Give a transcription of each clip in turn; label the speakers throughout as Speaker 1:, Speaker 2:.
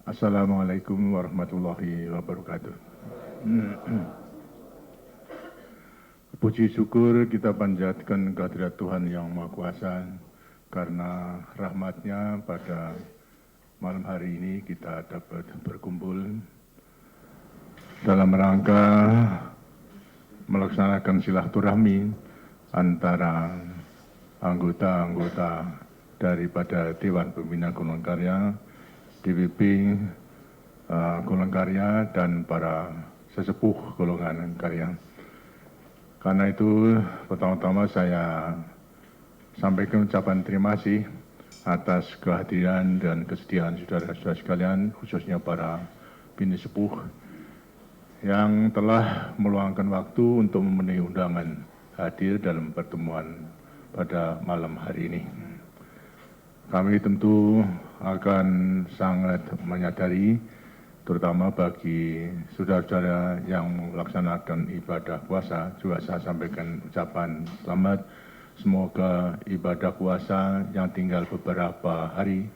Speaker 1: Assalamualaikum warahmatullahi wabarakatuh. Puji syukur kita panjatkan kehadirat Tuhan Yang Maha Kuasa karena rahmat-Nya pada malam hari ini kita dapat berkumpul dalam rangka melaksanakan silaturahmi antara anggota-anggota daripada Dewan Pembina Golongan Karya, DPP Golongan Karya, dan para sesepuh golongan karya. Karena itu, pertama-tama saya sampaikan ucapan terima kasih atas kehadiran dan kesediaan saudara-saudara sekalian, khususnya para bini sepuh yang telah meluangkan waktu untuk memenuhi undangan hadir dalam pertemuan pada malam hari ini. Kami tentu akan sangat menyadari, terutama bagi saudara-saudara yang melaksanakan ibadah puasa, juga saya sampaikan ucapan selamat. Semoga ibadah puasa yang tinggal beberapa hari,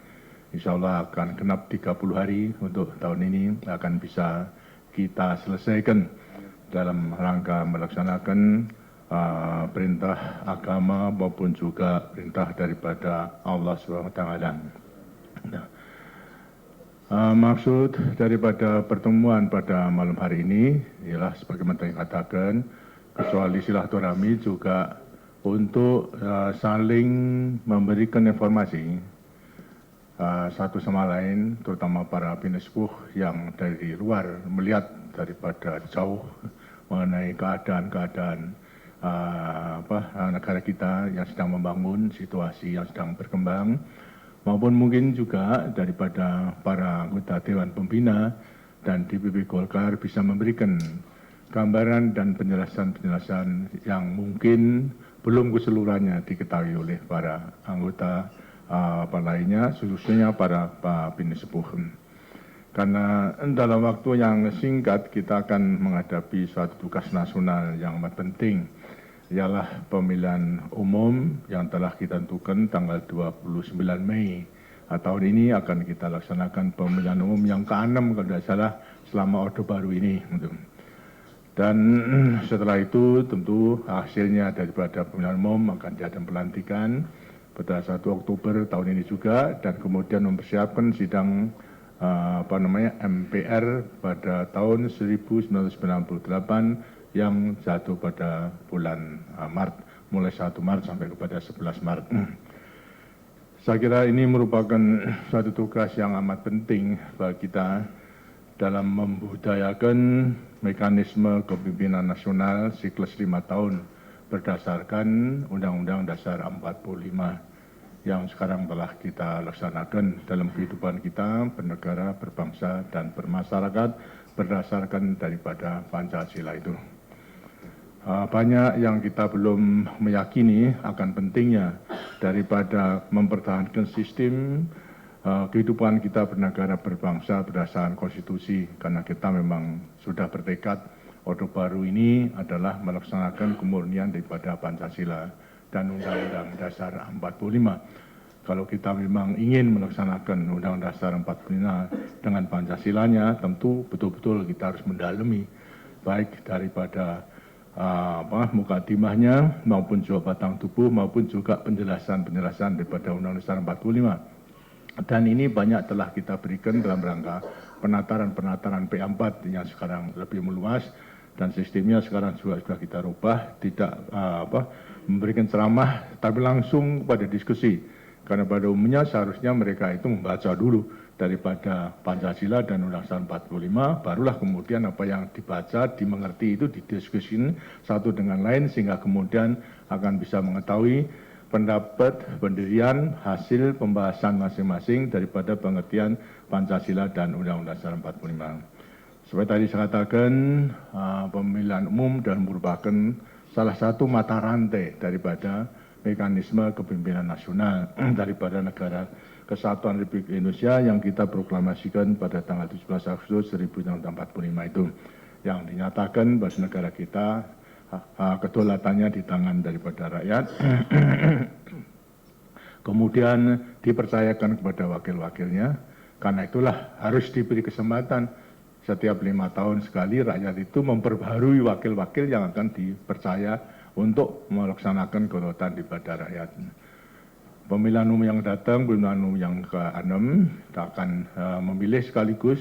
Speaker 1: insya Allah akan genap 30 hari untuk tahun ini, akan bisa kita selesaikan dalam rangka melaksanakan perintah agama maupun juga perintah daripada Allah SWT. Nah, maksud daripada pertemuan pada malam hari ini ialah sebagaimana yang katakan, kecuali silaturahmi juga untuk saling memberikan informasi satu sama lain, terutama para bini sepuh yang dari luar melihat daripada jauh mengenai keadaan negara kita yang sedang membangun, situasi yang sedang berkembang, maupun mungkin juga daripada para anggota Dewan Pembina dan DPP Golkar bisa memberikan gambaran dan penjelasan-penjelasan yang mungkin belum keseluruhannya diketahui oleh para anggota lainnya, khususnya para bini sepuh. Karena dalam waktu yang singkat kita akan menghadapi suatu tugas nasional yang amat penting, ialah pemilihan umum yang telah kita tentukan tanggal 29 Mei. Tahun ini akan kita laksanakan pemilihan umum yang ke-6 kalau tidak salah selama Orde Baru ini. Dan setelah itu tentu hasilnya daripada pemilihan umum akan diadakan pelantikan pada 1 Oktober tahun ini juga, dan kemudian mempersiapkan sidang MPR pada tahun 1998 yang jatuh pada bulan Maret, mulai 1 Maret sampai kepada 11 Maret. Saya kira ini merupakan suatu tugas yang amat penting bagi kita dalam membudayakan mekanisme kepemimpinan nasional siklus 5 tahun berdasarkan Undang-Undang Dasar 45 yang sekarang telah kita laksanakan dalam kehidupan kita bernegara, berbangsa, dan bermasyarakat berdasarkan daripada Pancasila itu. Banyak yang kita belum meyakini akan pentingnya daripada mempertahankan sistem kehidupan kita bernegara, berbangsa berdasarkan konstitusi, karena kita memang sudah bertekad Orde Baru ini adalah melaksanakan kemurnian daripada Pancasila dan Undang-Undang Dasar 45. Kalau kita memang ingin melaksanakan Undang-Undang Dasar 45 dengan Pancasilanya, tentu betul-betul kita harus mendalami baik daripada mukadimahnya maupun juga batang tubuh maupun juga penjelasan-penjelasan daripada Undang-Undang Dasar 45. Dan ini banyak telah kita berikan dalam rangka penataran P4 yang sekarang lebih meluas, dan sistemnya sekarang juga sudah kita rubah, tidak memberikan ceramah tapi langsung pada diskusi, karena pada umumnya seharusnya mereka itu membaca dulu daripada Pancasila dan Undang-Undang 45, barulah kemudian apa yang dibaca, dimengerti itu didiskusikan satu dengan lain, sehingga kemudian akan bisa mengetahui pendapat, pendirian, hasil pembahasan masing-masing daripada pengertian Pancasila dan Undang-Undang Dasar 45. Seperti tadi saya katakan, pemilihan umum dan merupakan salah satu mata rantai daripada mekanisme kepemimpinan nasional daripada negara Kesatuan Republik Indonesia yang kita proklamasikan pada tanggal 17 Agustus 1945 itu, yang dinyatakan bahwa negara kita kedaulatannya di tangan daripada rakyat, kemudian dipercayakan kepada wakil-wakilnya, Karena itulah harus diberi kesempatan setiap 5 tahun sekali rakyat itu memperbaharui wakil-wakil yang akan dipercaya untuk melaksanakan kedaulatan daripada rakyat. Pemilihan umum yang datang, pemilihan umum yang ke-6, kita akan memilih sekaligus,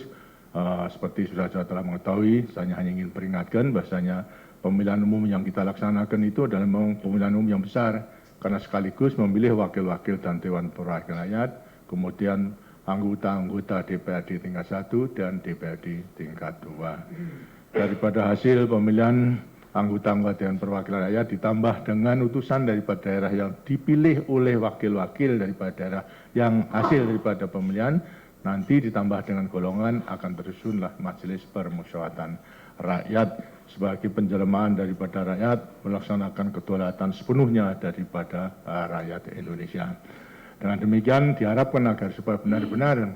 Speaker 1: seperti sudah saya telah mengetahui, saya hanya ingin peringatkan bahasanya pemilihan umum yang kita laksanakan itu adalah pemilihan umum yang besar, karena sekaligus memilih wakil-wakil dan Dewan Perwakilan Rakyat, kemudian anggota-anggota DPRD tingkat 1 dan DPRD tingkat 2. Daripada hasil pemilihan anggota-anggota Dewan Perwakilan Rakyat ditambah dengan utusan daripada daerah yang dipilih oleh wakil-wakil daripada daerah yang hasil daripada pemilihan, nanti ditambah dengan golongan akan tersusunlah Majelis Permusyawaratan Rakyat sebagai penjelmaan daripada rakyat melaksanakan kedaulatan sepenuhnya daripada rakyat Indonesia. Dengan demikian diharapkan agar supaya benar-benar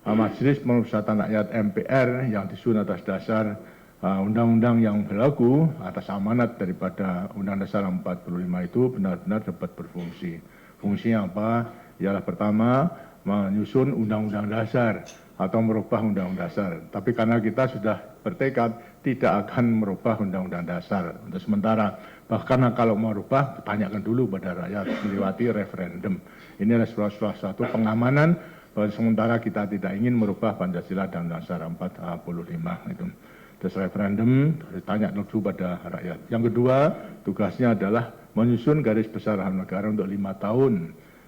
Speaker 1: Majelis Permusyawaratan Rakyat MPR yang disusun atas dasar undang-undang yang berlaku atas amanat daripada Undang-Undang Dasar 45 itu benar-benar dapat berfungsi. Fungsinya apa? Ialah pertama menyusun Undang-Undang Dasar atau merubah Undang-Undang Dasar. Tapi karena kita sudah bertekad tidak akan merubah Undang-Undang Dasar untuk sementara. Bahkan kalau mau merubah, tanyakan dulu pada rakyat melewati referendum. Ini adalah salah satu pengamanan bahwa sementara kita tidak ingin merubah Pancasila dan Dasar 45 itu. Terus referendum ditanya dulu pada rakyat. Yang kedua, tugasnya adalah menyusun garis besar haluan negara untuk 5 tahun.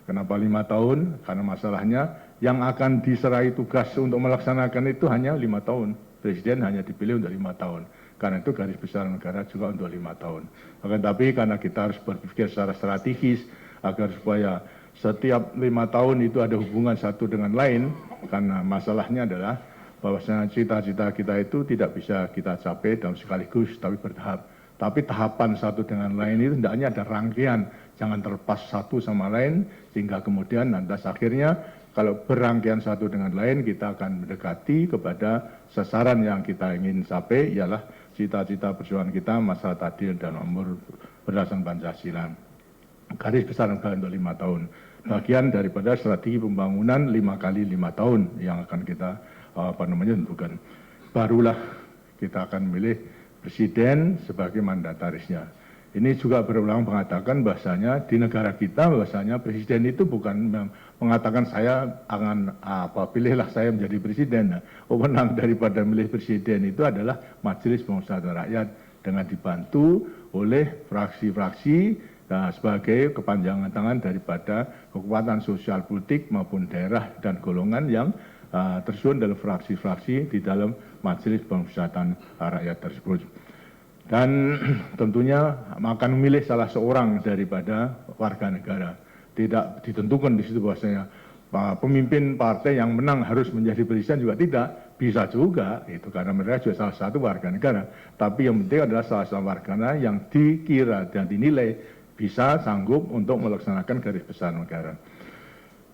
Speaker 1: Kenapa 5 tahun? Karena masalahnya yang akan diserai tugas untuk melaksanakan itu hanya 5 tahun. Presiden hanya dipilih untuk 5 tahun. Karena itu garis besar negara juga untuk 5 tahun. Akan tapi karena kita harus berpikir secara strategis agar supaya setiap 5 tahun itu ada hubungan satu dengan lain, karena masalahnya adalah bahwasanya cita-cita kita itu tidak bisa kita capai dalam sekaligus, tapi bertahap. Tapi tahapan satu dengan lain itu hendaknya ada rangkaian, jangan terlepas satu sama lain, sehingga kemudian nanti akhirnya kalau berangkaian satu dengan lain kita akan mendekati kepada sasaran yang kita ingin capai, ialah cita-cita perjuangan kita masalah adil dan makmur berdasarkan Pancasila. Garis besar negara untuk 5 tahun. Bagian daripada strategi pembangunan 5 kali 5 tahun yang akan kita tentukan. Barulah kita akan memilih presiden sebagai mandatarisnya. Ini juga berulang mengatakan bahasanya di negara kita bahasanya presiden itu bukan mengatakan saya akan pilihlah saya menjadi presiden. Nah, wewenang daripada memilih presiden itu adalah Majelis Permusyawaratan Rakyat dengan dibantu oleh fraksi-fraksi sebagai kepanjangan tangan daripada kekuatan sosial politik maupun daerah dan golongan yang tersusun dalam fraksi-fraksi di dalam Majelis Permusyawaratan Rakyat tersebut. Dan tentunya akan memilih salah seorang daripada warga negara. Tidak ditentukan di situ bahwasanya pemimpin partai yang menang harus menjadi presiden juga tidak. Bisa juga, itu karena mereka juga salah satu warga negara. Tapi yang penting adalah salah satu warga negara yang dikira dan dinilai bisa sanggup untuk melaksanakan garis besar negara.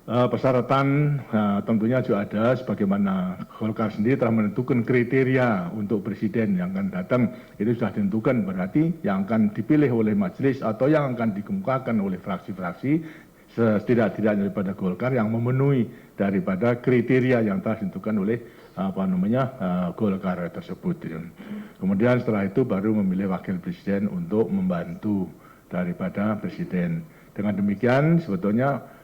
Speaker 1: Persyaratan tentunya juga ada, sebagaimana Golkar sendiri telah menentukan kriteria untuk presiden yang akan datang, itu sudah ditentukan, berarti yang akan dipilih oleh majelis atau yang akan dikemukakan oleh fraksi-fraksi setidak-tidaknya daripada Golkar yang memenuhi daripada kriteria yang telah ditentukan oleh Golkar tersebut. Kemudian setelah itu baru memilih wakil presiden untuk membantu daripada presiden. Dengan demikian sebetulnya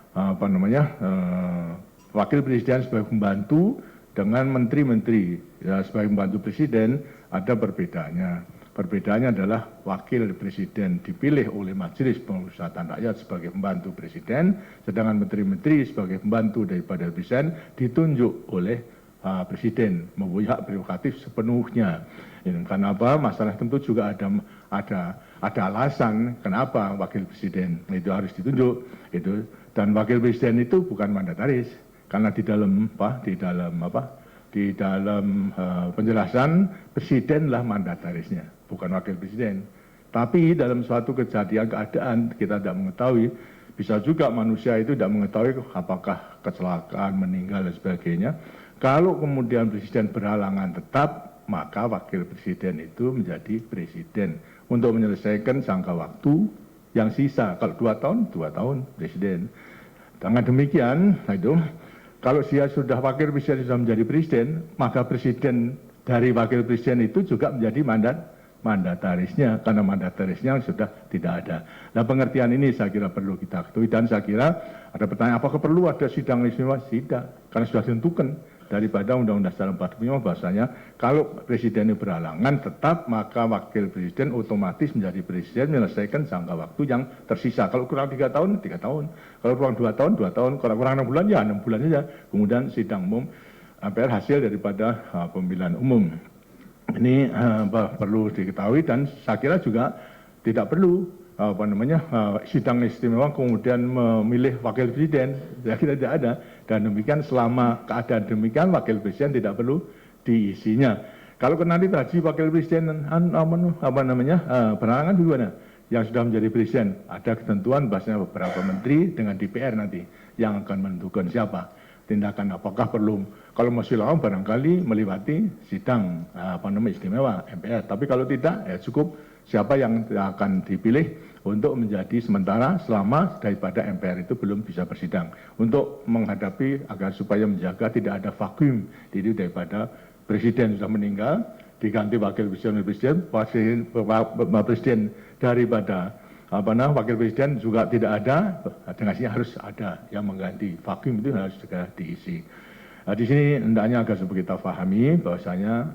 Speaker 1: wakil presiden sebagai pembantu dengan menteri-menteri sebagai pembantu presiden ada perbedaannya. Perbedaannya adalah wakil presiden dipilih oleh Majelis Permusyawaratan Rakyat sebagai pembantu presiden, sedangkan menteri-menteri sebagai pembantu daripada presiden ditunjuk oleh presiden, mempunyai hak prerogatif sepenuhnya. Karena apa? Masalah tentu juga ada alasan kenapa wakil presiden itu harus ditunjuk itu. Dan wakil presiden itu bukan mandataris, karena di dalam penjelasan presidenlah mandatarisnya, bukan wakil presiden. Tapi dalam suatu kejadian keadaan kita tidak mengetahui, bisa juga manusia itu tidak mengetahui apakah kecelakaan, meninggal dan sebagainya. Kalau kemudian presiden berhalangan tetap, maka wakil presiden itu menjadi presiden untuk menyelesaikan jangka waktu yang sisa. Kalau 2 tahun, 2 tahun presiden. Dengan demikian, itu Kalau dia sudah wakil presiden sudah menjadi presiden, maka presiden dari wakil presiden itu juga menjadi mandatarisnya, karena mandatarisnya sudah tidak ada. Nah, pengertian ini saya kira perlu kita ketahui, dan saya kira ada pertanyaan apakah perlu ada sidang istimewa? Tidak, karena sudah ditentukan daripada Undang-Undang Dasar 45 bahasanya kalau presiden berhalangan tetap maka wakil presiden otomatis menjadi presiden menyelesaikan jangka waktu yang tersisa. Kalau kurang 3 tahun, 3 tahun. Kalau kurang 2 tahun, 2 tahun. Kalau kurang 6 bulan, ya 6 bulan saja. Kemudian sidang umum MPR hasil daripada pemilihan umum. Ini perlu diketahui, dan saya kira juga tidak perlu sidang istimewa kemudian memilih wakil presiden. Saya kira tidak ada, dan demikian selama keadaan demikian wakil presiden tidak perlu diisinya. Kalau nanti tadi wakil presiden berhalangan gimana? Yang sudah menjadi presiden ada ketentuan bahasanya beberapa menteri dengan DPR nanti yang akan menentukan siapa tindakan, apakah perlu, kalau masih lama barangkali melewati sidang istimewa MPR, tapi kalau tidak ya cukup siapa yang akan dipilih untuk menjadi sementara selama daripada MPR itu belum bisa bersidang, untuk menghadapi agar supaya menjaga tidak ada vakum jadi daripada presiden sudah meninggal diganti wakil presiden daripada wakil presiden juga tidak ada, dengannya harus ada yang mengganti, vakum itu harus segera diisi. Di sini hendaknya agar kita pahami bahwasanya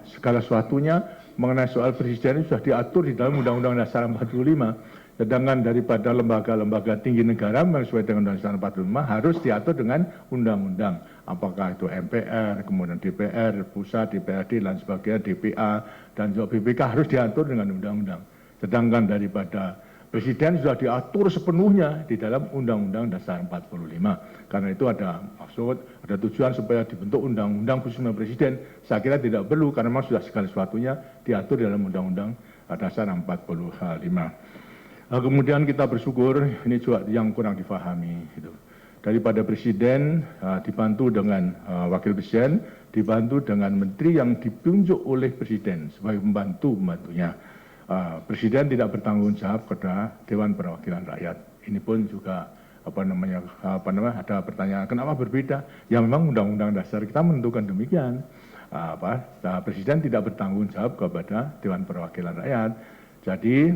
Speaker 1: segala sesuatunya mengenai soal presiden sudah diatur di dalam Undang-Undang Dasar 45. Sedangkan daripada lembaga-lembaga tinggi negara sesuai dengan Undang-Undang Dasar 45 harus diatur dengan undang-undang. Apakah itu MPR, kemudian DPR, pusat, DPRD, dan sebagainya, DPA, dan juga BPK harus diatur dengan undang-undang. Sedangkan daripada presiden sudah diatur sepenuhnya di dalam Undang-Undang Dasar 45. Karena itu ada maksud, ada tujuan supaya dibentuk undang-undang khusus presiden. Saya kira tidak perlu, karena memang sudah segala sesuatunya diatur dalam Undang-Undang Dasar 45. Kemudian kita bersyukur, ini juga yang kurang difahami. Gitu. Daripada presiden dibantu dengan wakil presiden, dibantu dengan menteri yang ditunjuk oleh presiden sebagai pembantunya. Presiden tidak bertanggung jawab kepada Dewan Perwakilan Rakyat. Ini pun juga ada pertanyaan kenapa berbeda? Ya memang Undang-Undang Dasar kita menentukan demikian. Presiden tidak bertanggung jawab kepada Dewan Perwakilan Rakyat. Jadi,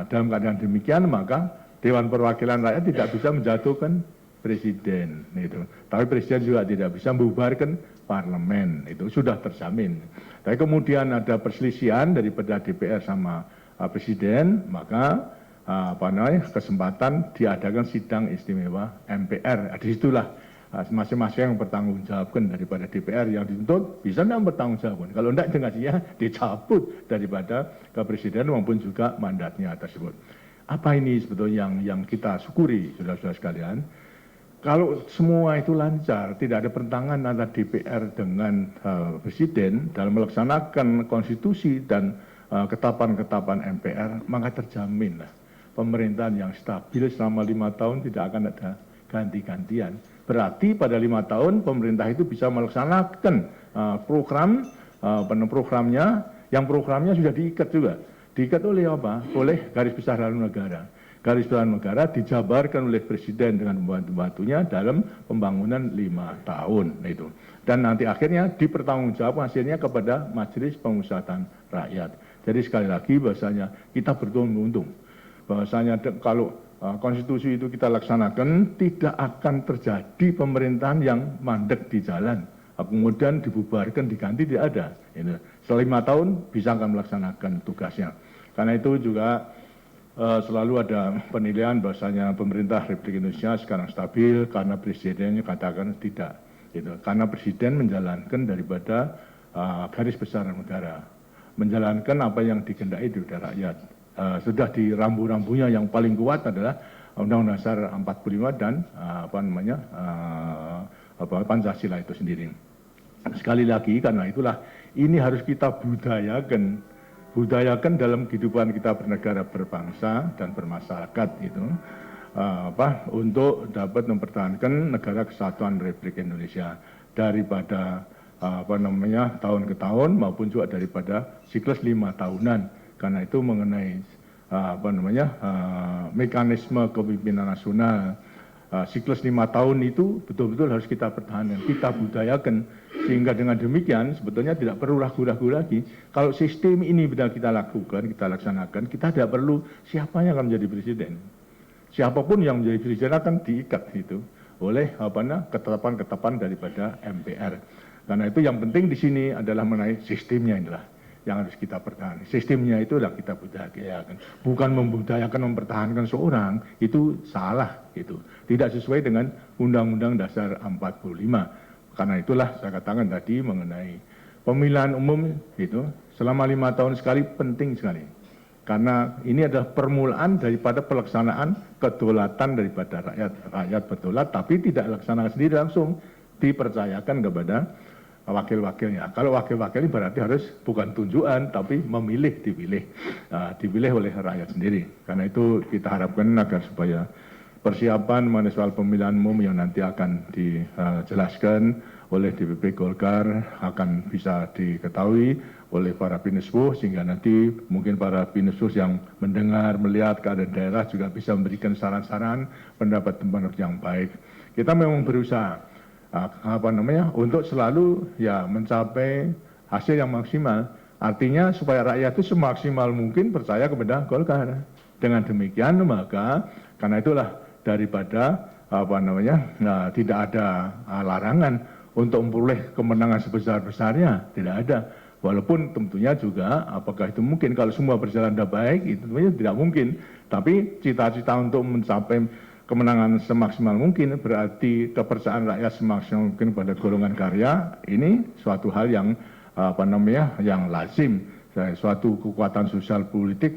Speaker 1: dalam keadaan demikian maka Dewan Perwakilan Rakyat tidak bisa menjatuhkan presiden. Itu. Tapi presiden juga tidak bisa membubarkan parlemen. Itu sudah terjamin. Tapi kemudian ada perselisihan daripada DPR sama presiden, maka kesempatan diadakan sidang istimewa MPR. Disitulah masing-masing yang bertanggung jawabkan daripada DPR yang dituntut bisa tidak bertanggung jawabkan. Kalau tidak dengannya dicabut daripada kepresiden maupun juga mandatnya tersebut. Apa ini sebetulnya yang kita syukuri, saudara-saudara sekalian? Kalau semua itu lancar, tidak ada pertentangan antara DPR dengan presiden dalam melaksanakan konstitusi dan ketetapan-ketetapan MPR, maka terjaminlah pemerintahan yang stabil selama 5 tahun tidak akan ada ganti-gantian. Berarti pada 5 tahun pemerintah itu bisa melaksanakan programnya, yang programnya sudah diikat juga. Diikat oleh apa? Oleh garis besar haluan negara. Garis besar negara dijabarkan oleh presiden dengan pembantu-pembantunya dalam pembangunan 5 tahun. Itu. Dan nanti akhirnya dipertanggungjawabkan hasilnya kepada Majelis Pemusatan Rakyat. Jadi sekali lagi bahwasanya kita beruntung. Bahwasanya kalau konstitusi itu kita laksanakan tidak akan terjadi pemerintahan yang mandek di jalan. Kemudian dibubarkan, diganti, tidak ada. Selama 5 tahun bisa akan melaksanakan tugasnya. Karena itu juga selalu ada penilaian bahwasanya pemerintah Republik Indonesia sekarang stabil karena presidennya katakan tidak. Karena presiden menjalankan daripada garis besar negara. Menjalankan apa yang dikehendaki dari rakyat. Sudah di rambu-rambunya yang paling kuat adalah Undang-Undang Dasar 45 dan Pancasila itu sendiri. Sekali lagi karena itulah ini harus kita budayakan dalam kehidupan kita bernegara, berbangsa dan bermasyarakat itu untuk dapat mempertahankan negara kesatuan Republik Indonesia daripada tahun ke tahun maupun juga daripada siklus 5 tahunan. Karena itu mengenai mekanisme kepemimpinan nasional siklus 5 tahun itu betul-betul harus kita pertahankan, kita budayakan, sehingga dengan demikian sebetulnya tidak perlu ragu-ragu lagi. Kalau sistem ini benar kita lakukan, kita laksanakan, kita tidak perlu siapa yang akan menjadi presiden. Siapapun yang menjadi presiden akan diikat itu oleh ketetapan-ketetapan daripada MPR. Karena itu yang penting di sini adalah mengenai sistemnya inilah yang harus kita pertahankan. Sistemnya itulah kita budayakan. Bukan membudayakan, mempertahankan seorang, itu salah. Itu tidak sesuai dengan Undang-Undang Dasar 45. Karena itulah saya katakan tadi mengenai pemilihan umum itu selama 5 tahun sekali penting sekali. Karena ini adalah permulaan daripada pelaksanaan kedaulatan daripada rakyat. Rakyat berdaulat tapi tidak laksanakan sendiri, langsung dipercayakan kepada wakil-wakilnya. Kalau wakil-wakil berarti harus bukan tunjukan, tapi dipilih oleh rakyat sendiri. Karena itu kita harapkan agar supaya persiapan mengenai soal pemilihan umum yang nanti akan dijelaskan oleh DPP Golkar akan bisa diketahui oleh para pinusfuh, sehingga nanti mungkin para pinusfuh yang mendengar, melihat keadaan daerah juga bisa memberikan saran-saran, pendapat-pendapat yang baik. Kita memang berusaha untuk selalu ya mencapai hasil yang maksimal. Artinya supaya rakyat itu semaksimal mungkin percaya kepada Golkar. Dengan demikian maka karena itulah daripada tidak ada larangan untuk memperoleh kemenangan sebesar-besarnya, tidak ada. Walaupun tentunya juga apakah itu mungkin kalau semua berjalan dengan baik itu tentunya tidak mungkin. Tapi cita-cita untuk mencapai kemenangan semaksimal mungkin berarti kepercayaan rakyat semaksimal mungkin pada golongan karya, ini suatu hal yang yang lazim. Suatu kekuatan sosial politik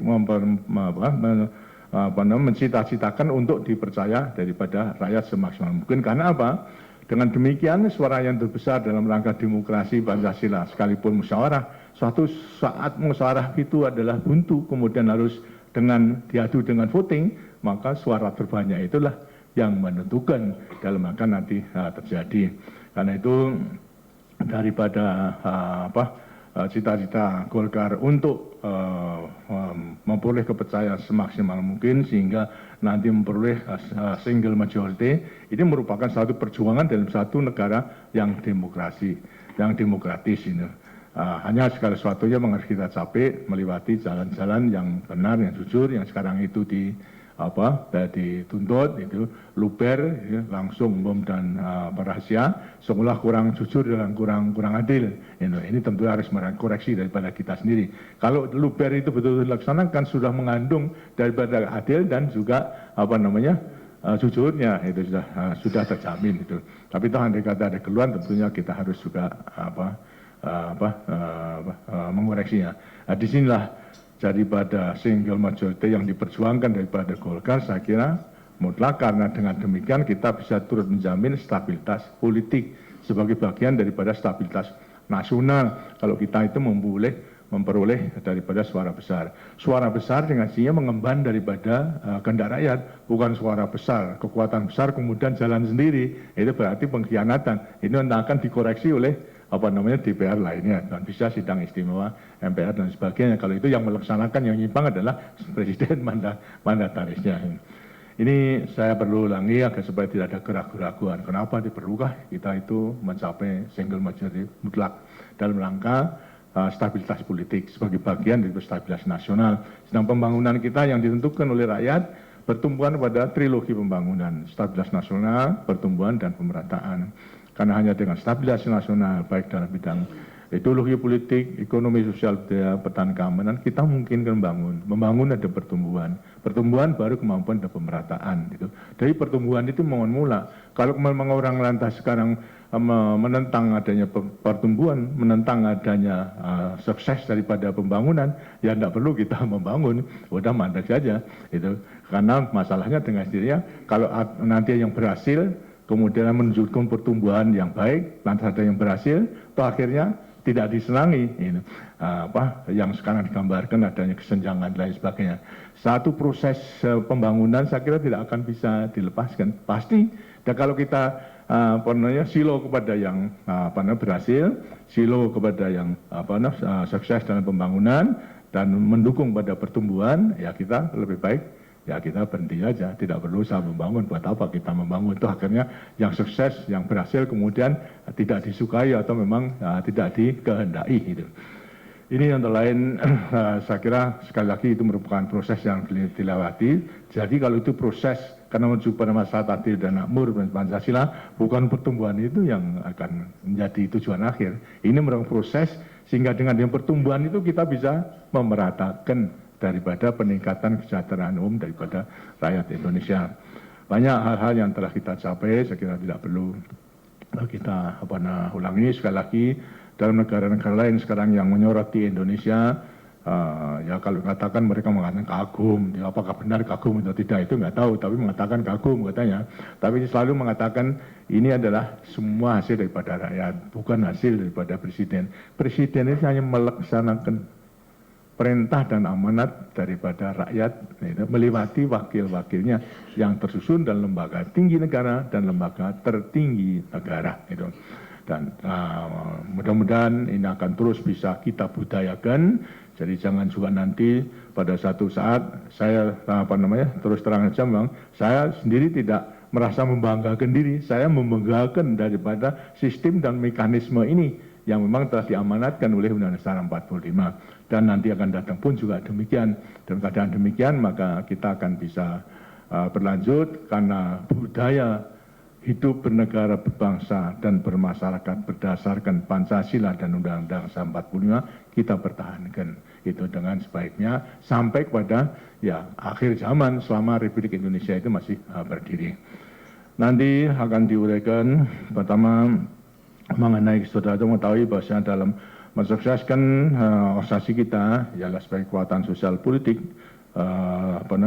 Speaker 1: mencita-citakan untuk dipercaya daripada rakyat semaksimal mungkin. Karena apa? Dengan demikian suara yang terbesar dalam rangka demokrasi Pancasila sekalipun musyawarah, suatu saat musyawarah itu adalah buntu kemudian harus diadu dengan voting, maka suara terbanyak itulah yang menentukan dalam rangka nanti terjadi. Karena itu daripada cita-cita Golkar untuk memperoleh kepercayaan semaksimal mungkin sehingga nanti memperoleh single majority, ini merupakan satu perjuangan dalam satu negara yang demokratis ini. Hanya segala sesuatunya harus kita capai melewati jalan-jalan yang benar, yang jujur, yang sekarang itu dituntut itu luber, ya, langsung umum dan rahasia, seolah kurang jujur dan kurang adil. Ini tentu harus koreksi daripada kita sendiri. Kalau luber itu betul-betul dilaksanakan sudah mengandung daripada adil dan juga jujurnya itu sudah terjamin itu. Tapi toh andai kata ada keluhan tentunya kita harus juga mengoreksinya. Disinilah daripada single majority yang diperjuangkan daripada Golkar, saya kira mutlak karena dengan demikian kita bisa turut menjamin stabilitas politik sebagai bagian daripada stabilitas nasional. Kalau kita itu memperoleh daripada suara besar. Suara besar dengan sihnya mengemban daripada kehendak rakyat, bukan suara besar, kekuatan besar kemudian jalan sendiri. Itu berarti pengkhianatan. Ini akan dikoreksi oleh DPR lainnya dan bisa sidang istimewa MPR dan sebagainya. Kalau itu yang melaksanakan yang nyimpang adalah presiden mandatarisnya. Ini saya perlu ulangi agar supaya tidak ada keraguan-keraguan. Kenapa diperlukan kita itu mencapai single majority mutlak dalam rangka stabilitas politik sebagai bagian dari stabilitas nasional. Sedang pembangunan kita yang ditentukan oleh rakyat bertumbuhan pada trilogi pembangunan, stabilitas nasional, pertumbuhan dan pemerataan. Karena hanya dengan stabilitas nasional, baik dalam bidang ideologi politik, ekonomi sosial, budaya, pertahanan keamanan, kita mungkin membangun ada pertumbuhan. Pertumbuhan baru kemampuan ada pemerataan. Gitu. Dari pertumbuhan itu mohon mula. Kalau memang orang lantas sekarang menentang adanya pertumbuhan, menentang adanya sukses daripada pembangunan, ya tidak perlu kita membangun, udah mandek saja. Itu. Karena masalahnya dengan sendirinya, kalau nanti yang berhasil, kemudian menunjukkan pertumbuhan yang baik, lantas ada yang berhasil, toh akhirnya tidak disenangi. Yang sekarang digambarkan adanya kesenjangan dan lain sebagainya. Satu proses pembangunan saya kira tidak akan bisa dilepaskan. Pasti, dan kalau kita silo kepada yang berhasil, silo kepada yang sukses dalam pembangunan dan mendukung pada pertumbuhan, ya kita lebih baik ya kita berhenti aja, tidak perlu usah membangun. Buat apa kita membangun? Itu akhirnya yang sukses, yang berhasil kemudian tidak disukai atau memang tidak dikehendaki gitu. Ini yang lain, saya kira sekali lagi itu merupakan proses yang dilewati. Jadi kalau itu proses karena menuju pada masyarakat adil dan makmur dan Pancasila, bukan pertumbuhan itu yang akan menjadi tujuan akhir. Ini merupakan proses sehingga dengan pertumbuhan itu kita bisa memeratakan daripada peningkatan kesejahteraan umum daripada rakyat Indonesia. Banyak hal-hal yang telah kita capai, saya kira tidak perlu kita ulangi sekali lagi. Dalam negara-negara lain sekarang yang menyoroti Indonesia, ya kalau katakan mereka mengatakan kagum, ya apakah benar kagum atau tidak itu nggak tahu, tapi mengatakan kagum katanya. Tapi selalu mengatakan ini adalah semua hasil daripada rakyat, bukan hasil daripada presiden. Presiden itu hanya melaksanakan perintah dan amanat daripada rakyat, melewati wakil-wakilnya yang tersusun dalam lembaga tinggi negara dan lembaga tertinggi negara. Dan mudah-mudahan ini akan terus bisa kita budayakan. Jadi jangan juga nanti pada satu saat saya terus terang saja memang saya sendiri tidak merasa membanggakan diri, saya membanggakan daripada sistem dan mekanisme ini yang memang telah diamanatkan oleh Undang-Undang Dasar 45 dan nanti akan datang pun juga demikian. Dalam keadaan demikian maka kita akan bisa berlanjut karena budaya hidup bernegara, berbangsa, dan bermasyarakat berdasarkan Pancasila dan Undang-Undang 45 kita pertahankan itu dengan sebaiknya sampai kepada akhir zaman selama Republik Indonesia itu masih berdiri. Nanti akan diuraikan pertama mengenai saudara mengetahui bahwa dalam mensukseskan organisasi kita ialah sebagai kekuatan sosial politik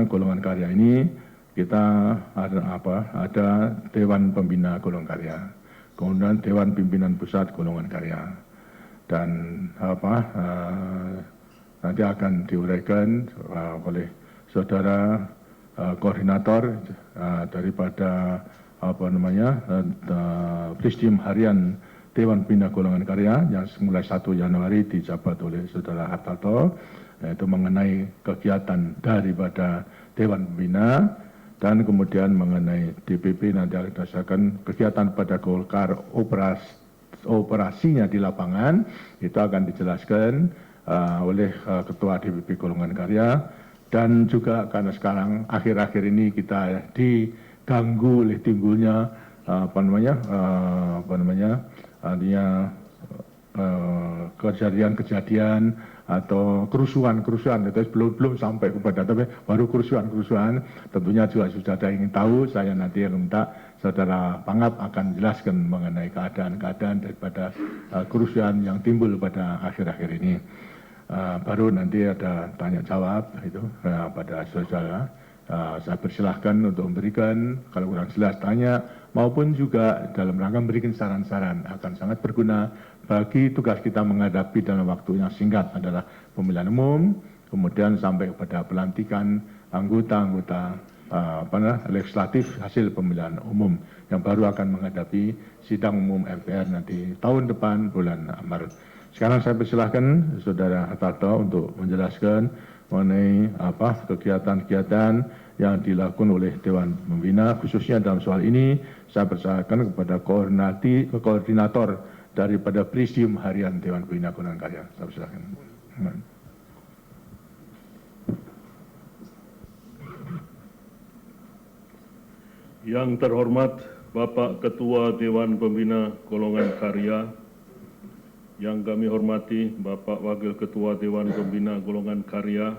Speaker 1: golongan karya ini. Kita ada Dewan Pembina Golongan Karya, kemudian Dewan Pimpinan Pusat Golongan Karya, dan nanti akan diuraikan oleh saudara koordinator daripada Presidium Harian Dewan Pembina Golongan Karya yang mulai 1 Januari dijabat oleh saudara Hartarto, yaitu mengenai kegiatan daripada Dewan Pembina. Dan kemudian mengenai DPP nanti akan berdasarkan kegiatan pada Golkar operasinya di lapangan itu akan dijelaskan oleh Ketua DPP Golongan Karya. Dan juga karena sekarang akhir-akhir ini kita diganggu oleh timbulnya kejadian-kejadian atau kerusuhan itu belum sampai kepada tapi baru kerusuhan tentunya juga sudah ada yang ingin tahu. Saya nanti yang minta saudara Pangap akan jelaskan mengenai keadaan-keadaan daripada kerusuhan yang timbul pada akhir-akhir ini. Baru nanti ada tanya jawab itu pada saudara. Saya persilahkan untuk memberikan kalau kurang jelas tanya maupun juga dalam rangka memberikan saran-saran akan sangat berguna bagi tugas kita menghadapi dalam waktu yang singkat adalah pemilihan umum, kemudian sampai kepada pelantikan anggota-anggota legislatif hasil pemilihan umum yang baru akan menghadapi sidang umum MPR nanti tahun depan bulan Maret. Sekarang saya persilahkan saudara Hartarto untuk menjelaskan mengenai kegiatan-kegiatan yang dilakukan oleh Dewan Pembina khususnya dalam soal ini. Saya persilakan kepada koordinator daripada Presidium Harian Dewan Pembina Golongan Karya. Saya persilakan.
Speaker 2: Yang terhormat Bapak Ketua Dewan Pembina Golongan Karya, yang kami hormati Bapak Wakil Ketua Dewan Pembina Golongan Karya,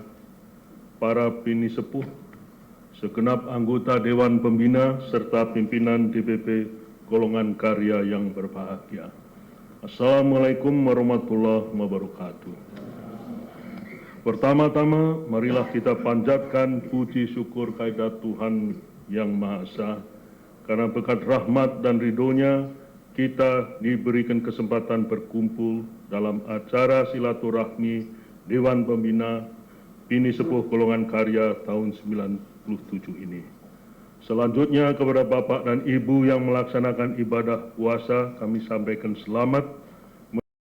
Speaker 2: para bini sepuh, segenap anggota Dewan Pembina serta pimpinan DPP Golongan Karya yang berbahagia. Assalamualaikum warahmatullahi wabarakatuh. Pertama-tama, marilah kita panjatkan puji syukur kehadirat Tuhan Yang Maha Esa, karena berkat rahmat dan ridho-Nya kita diberikan kesempatan berkumpul dalam acara silaturahmi Dewan Pembina Bini Sepuh Golongan Karya tahun 97 ini. Selanjutnya kepada Bapak dan Ibu yang melaksanakan ibadah puasa kami sampaikan selamat